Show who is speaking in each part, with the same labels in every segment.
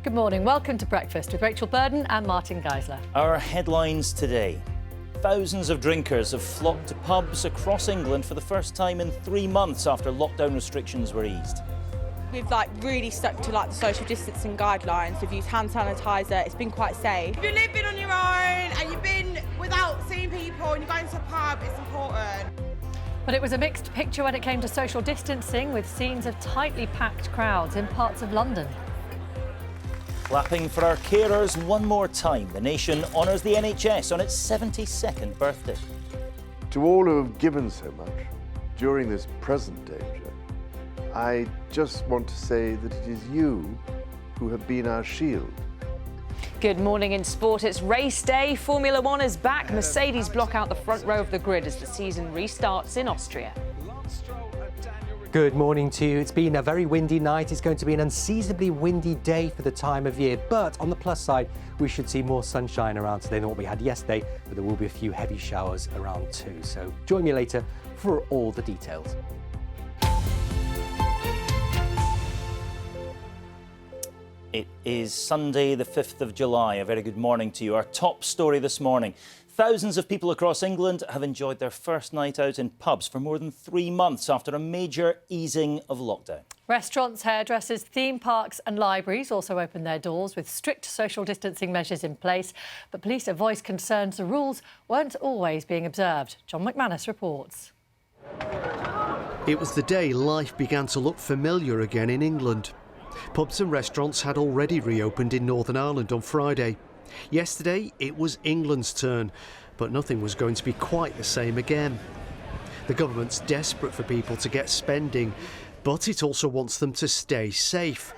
Speaker 1: Good morning. Welcome to Breakfast with Rachel Burden and Martin Geisler.
Speaker 2: Our headlines today. Thousands of drinkers have flocked to pubs across England for the first time in 3 months after lockdown restrictions were eased.
Speaker 3: We've really stuck to the social distancing guidelines. We've used hand sanitizer. It's been quite safe.
Speaker 4: If you're living on your own and you've been without seeing people and you're going to a pub, it's important.
Speaker 1: But it was a mixed picture when it came to social distancing, with scenes of tightly packed crowds in parts of London.
Speaker 2: Clapping for our carers one more time. The nation honours the NHS on its 72nd birthday.
Speaker 5: To all who have given so much during this present danger, I just want to say that it is you who have been our shield.
Speaker 6: Good morning in sport. It's race day. Formula One is back. Mercedes block out the front row of the grid as the season restarts in Austria.
Speaker 7: Good morning to you. It's been a very windy night. It's going to be an unseasonably windy day for the time of year. But on the plus side, we should see more sunshine around today than what we had yesterday. But there will be a few heavy showers around too. So join me later for all the details.
Speaker 2: It is Sunday, the 5th of July. A very good morning to you. Our top story this morning. Thousands of people across England have enjoyed their first night out in pubs for more than 3 months after a major easing of lockdown.
Speaker 1: Restaurants, hairdressers, theme parks and libraries also opened their doors with strict social distancing measures in place. But police have voiced concerns the rules weren't always being observed. John McManus reports.
Speaker 8: It was the day life began to look familiar again in England. Pubs and restaurants had already reopened in Northern Ireland on Friday. Yesterday, it was England's turn, but nothing was going to be quite the same again. The government's desperate for people to get spending, but it also wants them to stay safe.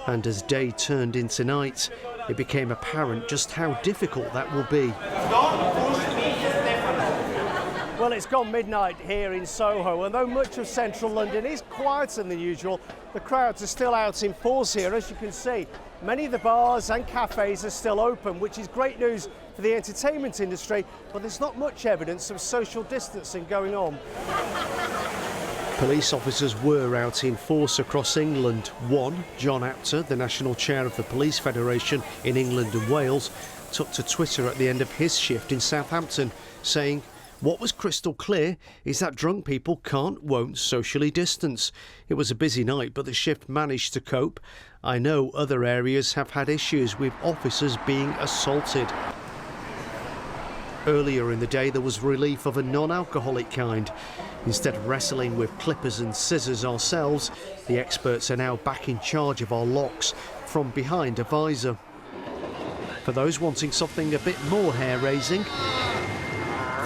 Speaker 8: And as day turned into night, it became apparent just how difficult that will be.
Speaker 9: Well, it's gone midnight here in Soho, and though much of central London is quieter than usual, the crowds are still out in force here. As you can see, many of the bars and cafes are still open, which is great news for the entertainment industry, but there's not much evidence of social distancing going on.
Speaker 8: Police officers were out in force across England. One, John Apter, the National Chair of the Police Federation in England and Wales, took to Twitter at the end of his shift in Southampton, saying, "What was crystal clear is that drunk people won't socially distance. It was a busy night, but the shift managed to cope. I know other areas have had issues with officers being assaulted." Earlier in the day, there was relief of a non-alcoholic kind. Instead of wrestling with clippers and scissors ourselves, the experts are now back in charge of our locks from behind a visor. For those wanting something a bit more hair-raising,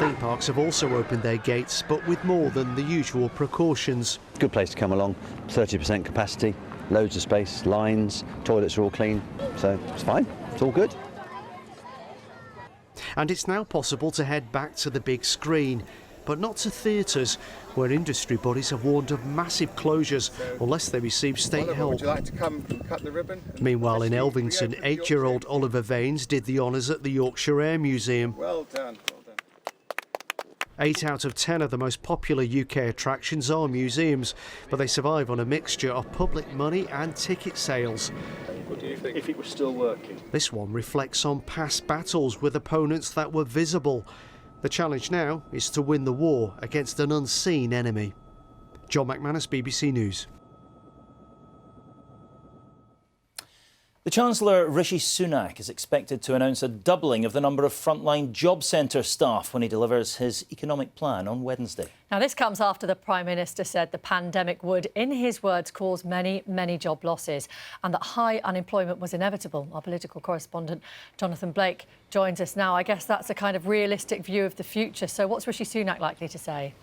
Speaker 8: theme parks have also opened their gates, but with more than the usual precautions.
Speaker 10: Good place to come along, 30% capacity, loads of space, lines, toilets are all clean, so it's fine, it's all good.
Speaker 8: And it's now possible to head back to the big screen, but not to theatres, where industry bodies have warned of massive closures unless they receive state help.
Speaker 5: Would you like to come cut the ribbon?
Speaker 8: Meanwhile, in Elvington, 8-year-old Oliver Vaines did the honours at the Yorkshire Air Museum.
Speaker 5: Well done.
Speaker 8: 8 out of 10 of the most popular UK attractions are museums, but they survive on a mixture of public money and ticket sales.
Speaker 5: What do you think? If it was still working?
Speaker 8: This one reflects on past battles with opponents that were visible. The challenge now is to win the war against an unseen enemy. John McManus, BBC News.
Speaker 2: The Chancellor Rishi Sunak is expected to announce a doubling of the number of frontline job centre staff when he delivers his economic plan on Wednesday.
Speaker 1: Now, this comes after the Prime Minister said the pandemic would, in his words, cause many, many job losses and that high unemployment was inevitable. Our political correspondent, Jonathan Blake, joins us now. I guess that's a kind of realistic view of the future. So what's Rishi Sunak likely to say?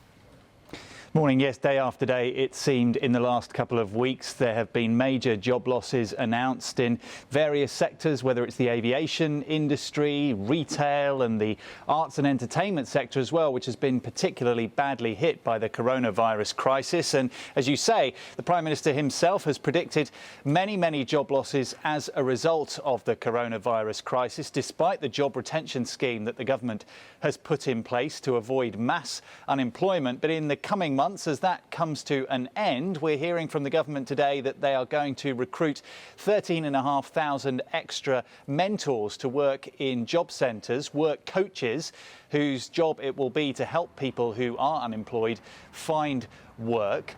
Speaker 11: Morning. Yes, day after day, it seemed in the last couple of weeks there have been major job losses announced in various sectors, whether it's the aviation industry, retail and the arts and entertainment sector as well, which has been particularly badly hit by the coronavirus crisis. And as you say, the Prime Minister himself has predicted many, many job losses as a result of the coronavirus crisis, despite the job retention scheme that the government has put in place to avoid mass unemployment. But in the coming months. As that comes to an end, we're hearing from the government today that they are going to recruit 13,500 extra mentors to work in job centres, work coaches, whose job it will be to help people who are unemployed find work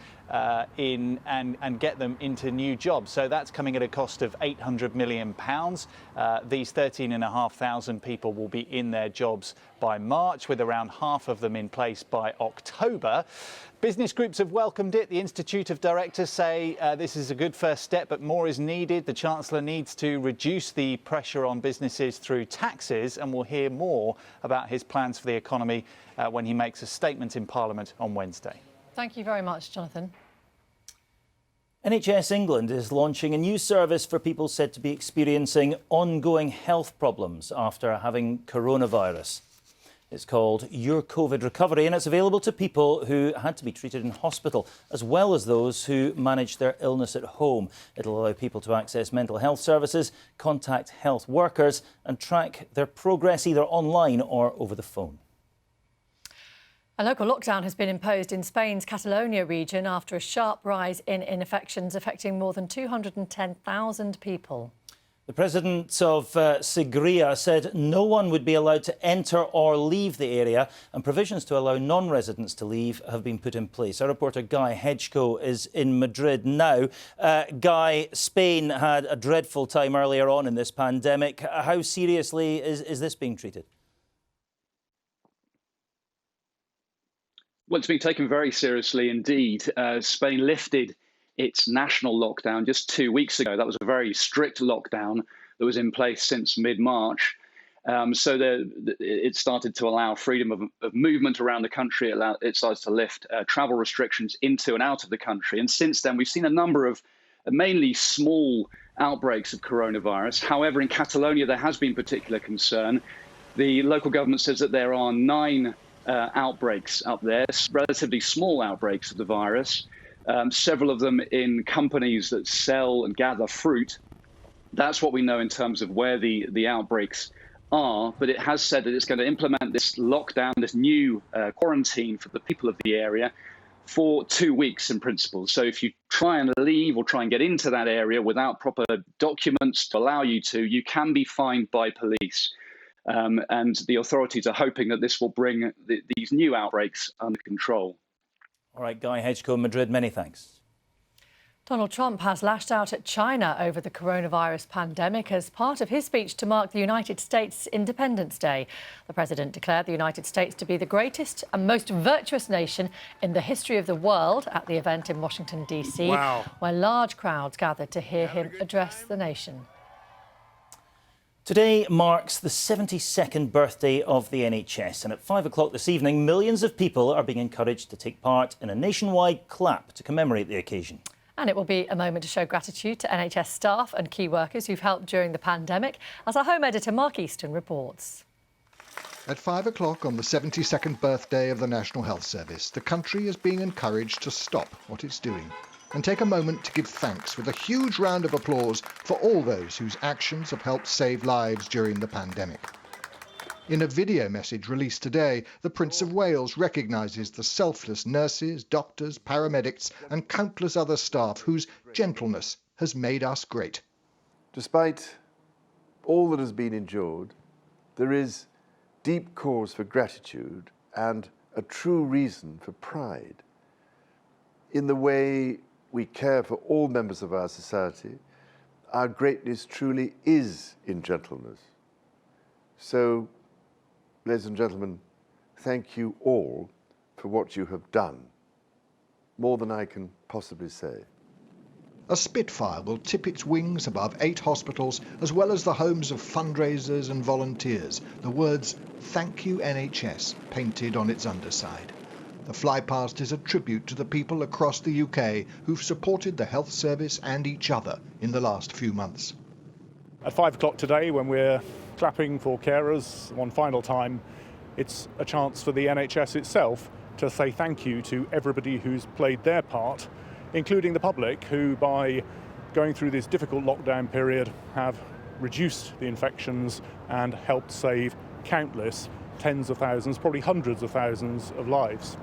Speaker 11: and get them into new jobs. So that's coming at a cost of £800 million. These 13,500 people will be in their jobs by March, with around half of them in place by October. Business groups have welcomed it. The Institute of Directors say this is a good first step, but more is needed. The Chancellor needs to reduce the pressure on businesses through taxes, and we'll hear more about his plans for the economy when he makes a statement in Parliament on Wednesday.
Speaker 1: Thank you very much, Jonathan.
Speaker 2: NHS England is launching a new service for people said to be experiencing ongoing health problems after having coronavirus. It's called Your COVID Recovery, and it's available to people who had to be treated in hospital, as well as those who manage their illness at home. It'll allow people to access mental health services, contact health workers and track their progress either online or over the phone.
Speaker 1: A local lockdown has been imposed in Spain's Catalonia region after a sharp rise in infections affecting more than 210,000 people.
Speaker 2: The president of Segria said no one would be allowed to enter or leave the area, and provisions to allow non-residents to leave have been put in place. Our reporter Guy Hedgecoe is in Madrid now. Guy, Spain had a dreadful time earlier on in this pandemic. How seriously is this being treated?
Speaker 12: Well, it's been taken very seriously indeed. Spain lifted its national lockdown just 2 weeks ago. That was a very strict lockdown that was in place since mid-March. It started to allow freedom of movement around the country. It started to lift travel restrictions into and out of the country. And since then, we've seen a number of mainly small outbreaks of coronavirus. However, in Catalonia, there has been particular concern. The local government says that there are 9 outbreaks up there, relatively small outbreaks of the virus, several of them in companies that sell and gather fruit. That's what we know in terms of where the outbreaks are, but it has said that it's going to implement this lockdown, this new quarantine for the people of the area for 2 weeks in principle. So if you try and leave or try and get into that area without proper documents to allow you to, you can be fined by police. And the authorities are hoping that this will bring these new outbreaks under control.
Speaker 2: All right, Guy Hedgecoe, Madrid, many thanks.
Speaker 1: Donald Trump has lashed out at China over the coronavirus pandemic as part of his speech to mark the United States' Independence Day. The president declared the United States to be the greatest and most virtuous nation in the history of the world at the event in Washington, D.C., where large crowds gathered to hear him address the nation.
Speaker 2: Today marks the 72nd birthday of the NHS, and at 5 o'clock this evening, millions of people are being encouraged to take part in a nationwide clap to commemorate the occasion.
Speaker 1: And it will be a moment to show gratitude to NHS staff and key workers who've helped during the pandemic, as our home editor Mark Easton reports.
Speaker 13: At 5 o'clock on the 72nd birthday of the National Health Service, the country is being encouraged to stop what it's doing and take a moment to give thanks with a huge round of applause for all those whose actions have helped save lives during the pandemic. In a video message released today, the Prince of Wales recognises the selfless nurses, doctors, paramedics and countless other staff whose gentleness has made us great.
Speaker 5: Despite all that has been endured, there is deep cause for gratitude and a true reason for pride in the way we care for all members of our society. Our greatness truly is in gentleness. So, ladies and gentlemen, thank you all for what you have done. More than I can possibly say.
Speaker 13: A Spitfire will tip its wings above 8 hospitals, as well as the homes of fundraisers and volunteers. The words, "Thank you NHS," painted on its underside. The flypast is a tribute to the people across the UK who've supported the health service and each other in the last few months.
Speaker 14: At 5 o'clock today, when we're clapping for carers one final time, it's a chance for the NHS itself to say thank you to everybody who's played their part, including the public, who by going through this difficult lockdown period have reduced the infections and helped save countless tens of thousands, probably hundreds of thousands of lives.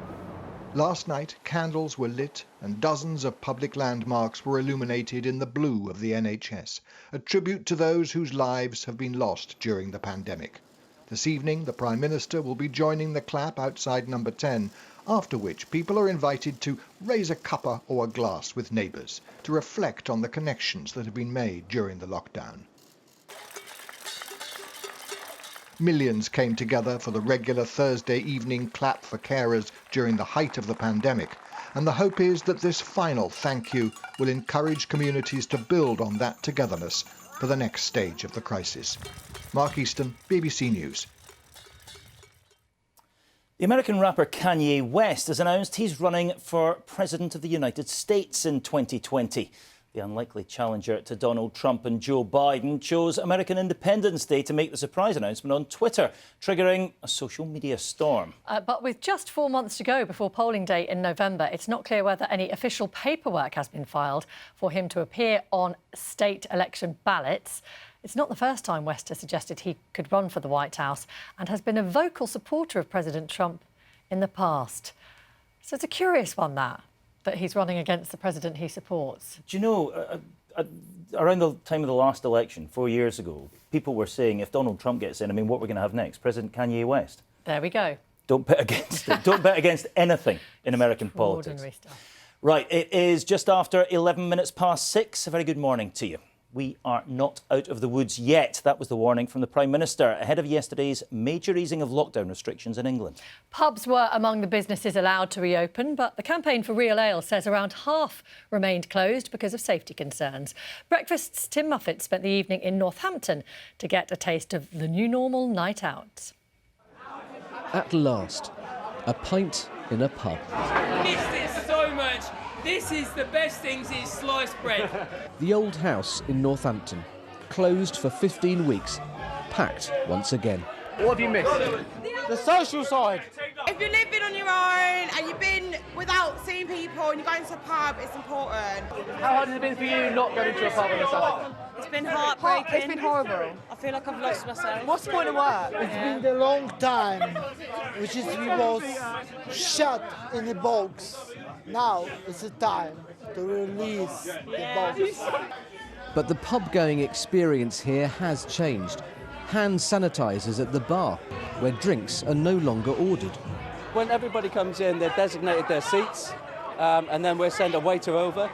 Speaker 13: Last night, candles were lit and dozens of public landmarks were illuminated in the blue of the NHS, a tribute to those whose lives have been lost during the pandemic. This evening, the Prime Minister will be joining the clap outside number 10, after which people are invited to raise a cuppa or a glass with neighbours to reflect on the connections that have been made during the lockdown. Millions came together for the regular Thursday evening clap for carers during the height of the pandemic, and the hope is that this final thank you will encourage communities to build on that togetherness for the next stage of the crisis. Mark Easton, BBC News.
Speaker 2: The American rapper Kanye West has announced he's running for President of the United States in 2020. The unlikely challenger to Donald Trump and Joe Biden chose American Independence Day to make the surprise announcement on Twitter, triggering a social media storm.
Speaker 1: But with just 4 months to go before polling day in November, it's not clear whether any official paperwork has been filed for him to appear on state election ballots. It's not the first time West has suggested he could run for the White House and has been a vocal supporter of President Trump in the past. So it's a curious one, that he's running against the president he supports.
Speaker 2: Do you know, around the time of the last election, 4 years ago, people were saying if Donald Trump gets in, what we're going to have next? President Kanye West.
Speaker 1: There we go.
Speaker 2: Don't bet against it. Don't bet against anything in American politics.
Speaker 1: Stuff.
Speaker 2: Right, it is just after 11 minutes past 6. A very good morning to you. We are not out of the woods yet. That was the warning from the Prime Minister ahead of yesterday's major easing of lockdown restrictions in England.
Speaker 1: Pubs were among the businesses allowed to reopen, but the Campaign for Real Ale says around half remained closed because of safety concerns. Breakfast's Tim Muffet spent the evening in Northampton to get a taste of the new normal night out.
Speaker 15: At last, a pint in a pub.
Speaker 16: I missed it so much. This is the best thing since sliced bread.
Speaker 15: The Old House in Northampton, closed for 15 weeks, packed once again.
Speaker 9: What have you missed? The social side.
Speaker 4: If you're living on your own and you've been without seeing people and you're going to a pub, it's important.
Speaker 9: How hard has it been for you not going to a pub on a Saturday?
Speaker 17: It's been heartbreaking.
Speaker 4: It's been horrible.
Speaker 17: I feel like I've lost myself.
Speaker 4: What's the point of work?
Speaker 18: It's been a long time, which is we was shut in a box. Now it's a time to release the box.
Speaker 15: But the pub-going experience here has changed. Hand sanitisers at the bar, where drinks are no longer ordered.
Speaker 19: When everybody comes in, they've designated their seats, and then we'll send a waiter over,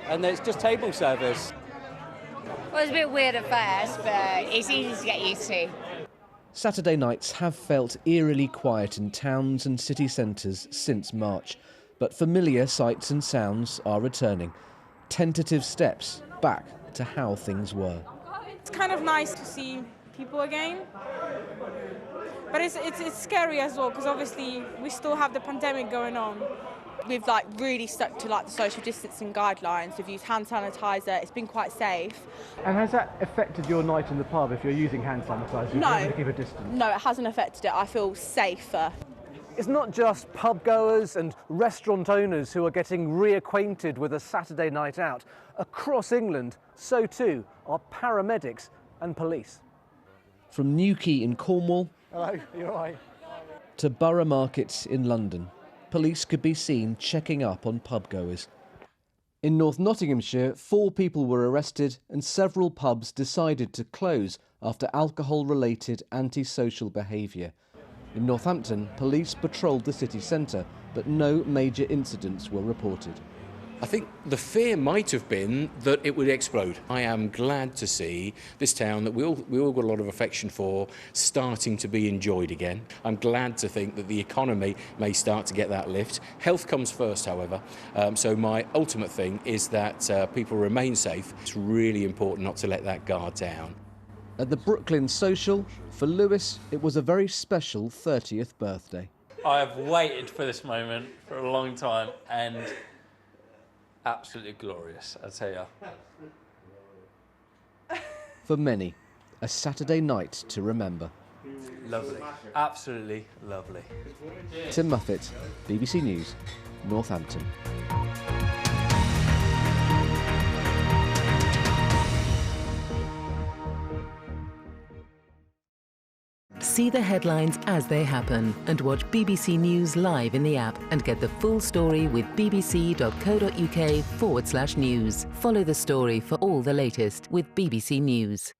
Speaker 19: and then it's just table service.
Speaker 20: Well, it's a bit weird at first, but it's easy to get used to.
Speaker 15: Saturday nights have felt eerily quiet in towns and city centres since March, but familiar sights and sounds are returning. Tentative steps back to how things were.
Speaker 3: It's kind of nice to see people again, but it's scary as well because obviously we still have the pandemic going on. We've really stuck to the social distancing guidelines. We've used hand sanitizer. It's been quite safe.
Speaker 9: And has that affected your night in the pub if you're using hand sanitizer?
Speaker 3: No.
Speaker 9: To keep a distance?
Speaker 3: No, it hasn't affected it. I feel safer.
Speaker 9: It's not just pub goers and restaurant owners who are getting reacquainted with a Saturday night out. Across England, so too are paramedics and police.
Speaker 15: From Newquay in Cornwall
Speaker 9: Hello, you're right.
Speaker 15: to Borough Market in London, police could be seen checking up on pub goers. In North Nottinghamshire, 4 people were arrested and several pubs decided to close after alcohol-related antisocial behaviour. In Northampton, police patrolled the city centre, but no major incidents were reported.
Speaker 21: I think the fear might have been that it would explode. I am glad to see this town that we all got a lot of affection for starting to be enjoyed again. I'm glad to think that the economy may start to get that lift. Health comes first, however, so my ultimate thing is that people remain safe. It's really important not to let that guard down.
Speaker 15: At the Brooklyn Social, for Lewis, it was a very special 30th birthday.
Speaker 22: I have waited for this moment for a long time and absolutely glorious, I tell you.
Speaker 15: For many, a Saturday night to remember.
Speaker 22: Lovely, absolutely lovely.
Speaker 15: Tim Muffet, BBC News, Northampton.
Speaker 6: See the headlines as they happen and watch BBC News live in the app and get the full story with bbc.co.uk/news. Follow the story for all the latest with BBC News.